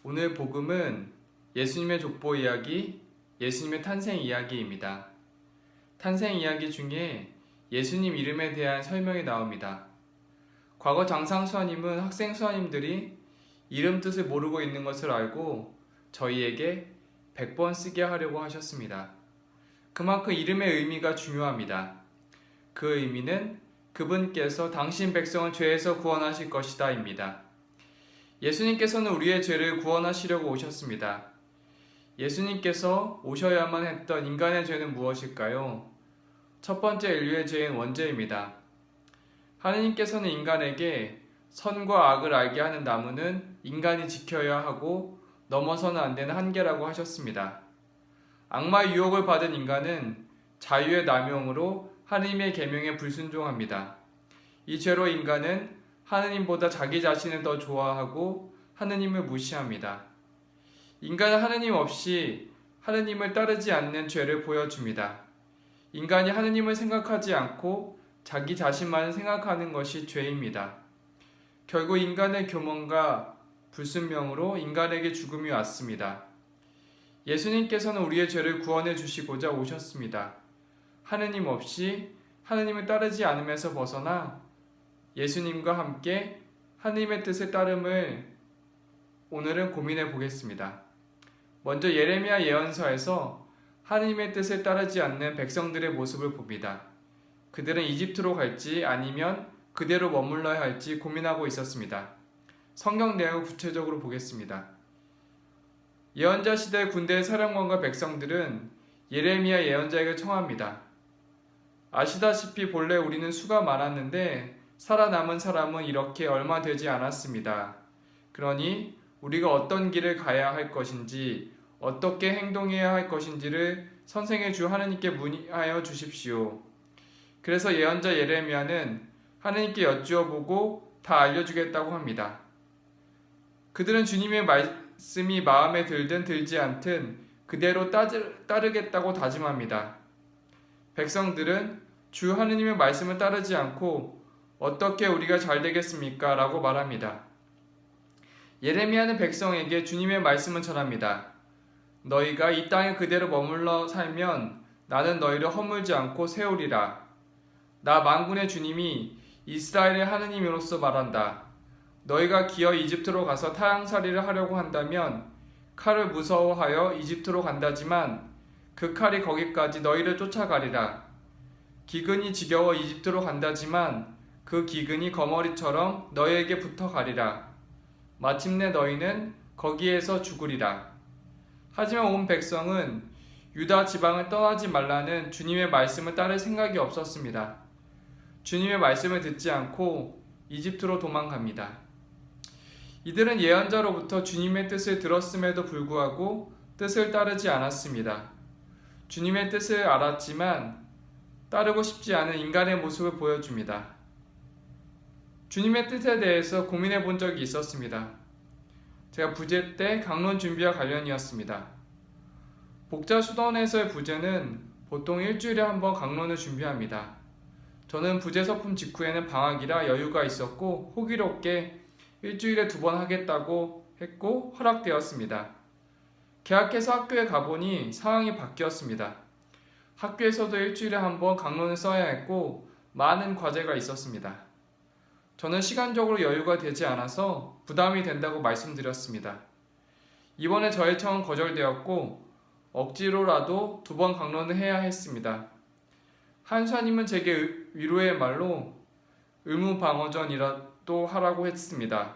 오늘 복음은 예수님의 족보 이야기, 예수님의 탄생 이야기입니다. 탄생 이야기 중에 예수님 이름에 대한 설명이 나옵니다. 과거 장상 수하님은 학생 수하님들이 이름 뜻을 모르고 있는 것을 알고 저희에게 100번 쓰게 하려고 하셨습니다. 그만큼 이름의 의미가 중요합니다. 그 의미는 그분께서 당신 백성을 죄에서 구원하실 것이다 입니다. 예수님께서는 우리의 죄를 구원하시려고 오셨습니다. 예수님께서 오셔야만 했던 인간의 죄는 무엇일까요? 첫 번째 인류의 죄인 원죄입니다. 하느님께서는 인간에게 선과 악을 알게 하는 나무는 인간이 지켜야 하고 넘어서는 안 되는 한계라고 하셨습니다. 악마의 유혹을 받은 인간은 자유의 남용으로 하느님의 계명에 불순종합니다. 이 죄로 인간은 하느님보다 자기 자신을 더 좋아하고 하느님을 무시합니다. 인간은 하느님 없이 하느님을 따르지 않는 죄를 보여줍니다. 인간이 하느님을 생각하지 않고 자기 자신만 생각하는 것이 죄입니다. 결국 인간의 교만과 불순명으로 인간에게 죽음이 왔습니다. 예수님께서는 우리의 죄를 구원해 주시고자 오셨습니다. 하느님 없이 하느님을 따르지 않으면서 벗어나 예수님과 함께 하느님의 뜻에 따름을 오늘은 고민해 보겠습니다. 먼저 예레미야 예언서에서 하느님의 뜻에 따르지 않는 백성들의 모습을 봅니다. 그들은 이집트로 갈지 아니면 그대로 머물러야 할지 고민하고 있었습니다. 성경 내용을 구체적으로 보겠습니다. 예언자 시대 군대의 사령관과 백성들은 예레미야 예언자에게 청합니다. 아시다시피 본래 우리는 수가 많았는데 살아남은 사람은 이렇게 얼마 되지 않았습니다. 그러니 우리가 어떤 길을 가야 할 것인지 어떻게 행동해야 할 것인지를 선생의 주 하느님께 문의하여 주십시오. 그래서 예언자 예레미야는 하느님께 여쭈어보고 다 알려주겠다고 합니다. 그들은 주님의 말씀이 마음에 들든 들지 않든 그대로 따르겠다고 다짐합니다. 백성들은 주 하느님의 말씀을 따르지 않고 어떻게 우리가 잘 되겠습니까? 라고 말합니다. 예레미야는 백성에게 주님의 말씀을 전합니다. 너희가 이 땅에 그대로 머물러 살면 나는 너희를 허물지 않고 세우리라. 나 만군의 주님이 이스라엘의 하느님으로서 말한다. 너희가 기어 이집트로 가서 타향살이를 하려고 한다면 칼을 무서워하여 이집트로 간다지만 그 칼이 거기까지 너희를 쫓아가리라. 기근이 지겨워 이집트로 간다지만 그 기근이 거머리처럼 너희에게 붙어가리라. 마침내 너희는 거기에서 죽으리라. 하지만 온 백성은 유다 지방을 떠나지 말라는 주님의 말씀을 따를 생각이 없었습니다. 주님의 말씀을 듣지 않고 이집트로 도망갑니다. 이들은 예언자로부터 주님의 뜻을 들었음에도 불구하고 뜻을 따르지 않았습니다. 주님의 뜻을 알았지만 따르고 싶지 않은 인간의 모습을 보여줍니다. 주님의 뜻에 대해서 고민해 본 적이 있었습니다. 제가 부제 때 강론 준비와 관련이었습니다. 복자수련에서의 부제는 보통 일주일에 한 번 강론을 준비합니다. 저는 부제 서품 직후에는 방학이라 여유가 있었고 호기롭게 일주일에 2번 하겠다고 했고 허락되었습니다. 개학해서 학교에 가보니 상황이 바뀌었습니다. 학교에서도 일주일에 한 번 강론을 써야 했고 많은 과제가 있었습니다. 저는 시간적으로 여유가 되지 않아서 부담이 된다고 말씀드렸습니다. 이번에 저의 청은 거절되었고 억지로라도 2번 강론을 해야 했습니다. 한수아님은 제게 위로의 말로 의무방어전이라도 하라고 했습니다.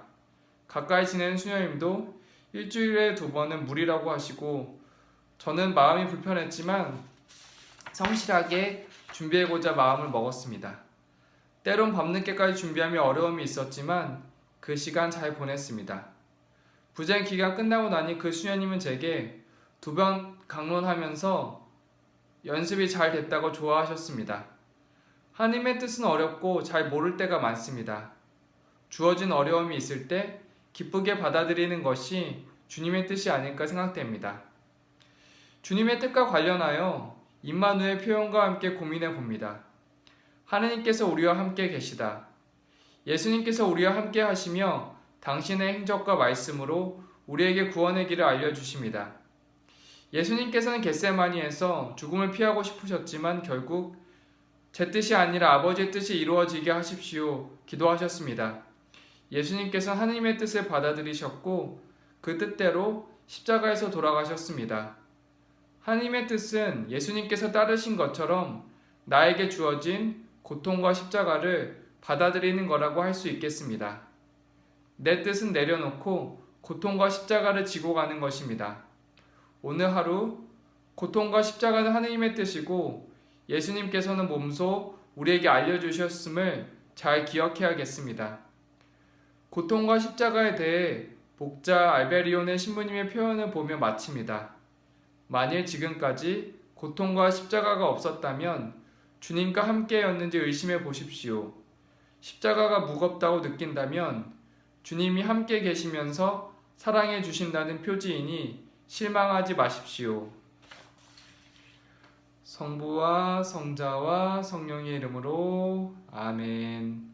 가까이 지내는 수녀님도 일주일에 2번은 무리라고 하시고 저는 마음이 불편했지만 성실하게 준비해보자 마음을 먹었습니다. 때론 밤늦게까지 준비하며 어려움이 있었지만 그 시간 잘 보냈습니다. 부쟁 기간 끝나고 나니 그 수녀님은 제게 2번 강론하면서 연습이 잘 됐다고 좋아하셨습니다. 하나님의 뜻은 어렵고 잘 모를 때가 많습니다. 주어진 어려움이 있을 때 기쁘게 받아들이는 것이 주님의 뜻이 아닐까 생각됩니다. 주님의 뜻과 관련하여 임마누엘 표현과 함께 고민해 봅니다. 하느님께서 우리와 함께 계시다. 예수님께서 우리와 함께 하시며 당신의 행적과 말씀으로 우리에게 구원의 길을 알려주십니다. 예수님께서는 겟세마니에서 죽음을 피하고 싶으셨지만 결국 제 뜻이 아니라 아버지의 뜻이 이루어지게 하십시오 기도하셨습니다. 예수님께서 하나님의 뜻을 받아들이셨고 그 뜻대로 십자가에서 돌아가셨습니다. 하나님의 뜻은 예수님께서 따르신 것처럼 나에게 주어진 고통과 십자가를 받아들이는 거라고 할 수 있겠습니다. 내 뜻은 내려놓고 고통과 십자가를 지고 가는 것입니다. 오늘 하루 고통과 십자가는 하나님의 뜻이고 예수님께서는 몸소 우리에게 알려주셨음을 잘 기억해야겠습니다. 고통과 십자가에 대해 목자 알베리온의 신부님의 표현을 보며 마칩니다. 만일 지금까지 고통과 십자가가 없었다면 주님과 함께였는지 의심해 보십시오. 십자가가 무겁다고 느낀다면 주님이 함께 계시면서 사랑해 주신다는 표지이니 실망하지 마십시오. 성부와 성자와 성령의 이름으로 아멘.